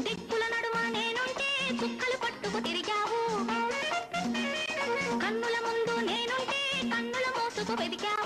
దిక్కుల నడుమ నేనుంటే కుక్కలు పట్టుకు తిరిగావు, కన్నుల ముందు నేనుంటే కన్నుల మోసుకు వెదికావు.